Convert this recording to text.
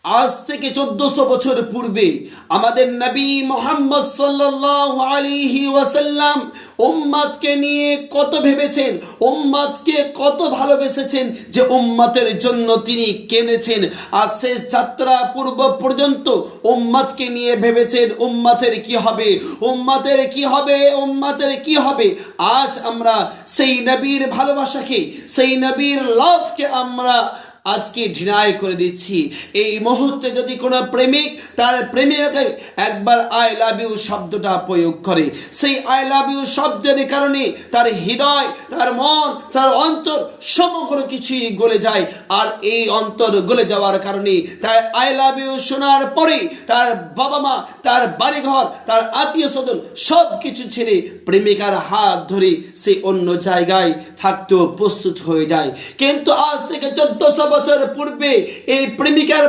আজ থেকে 1400 বছর পূর্বে আমাদের নবী মুহাম্মদ সাল্লাল্লাহু আলাইহি ওয়াসাল্লাম উম্মতকে নিয়ে কত ভেবেছেন, উম্মতকে কত ভালোবেসেছেন যে উম্মতের জন্য তিনি কেঁদেছেন। আজ শেষ যাত্রা পূর্ব পর্যন্ত উম্মতকে নিয়ে ভেবেছেন উম্মতের কি হবে, উম্মতের কি হবে, উম্মতের কি হবে। আজ আমরা সেই নবীর ভালোবাসাকে, সেই নবীর লাভকে আমরা আজকে ঢিনাই করে দিচ্ছি। এই মুহূর্তে যদি কোনো প্রেমিক তার প্রেমিকাকে একবার আই লাভ ইউ শব্দটা প্রয়োগ করে, সেই আই লাভ ইউ শব্দের কারণে তার হৃদয়, তার মন, তার অন্তর সমগ্র কিছুই গলে যায়। আর এই অন্তর গলে যাওয়ার কারণে তার আই লাভ ইউ শোনার পরে তার বাবা মা, তার বাড়িঘর, তার আত্মীয় স্বজন সব কিছু ছেড়ে প্রেমিকার হাত ধরে সে অন্য জায়গায় থাকতেও প্রস্তুত হয়ে যায়। কিন্তু আজ থেকে 1400 বছর পূর্বে এই প্রেমিকার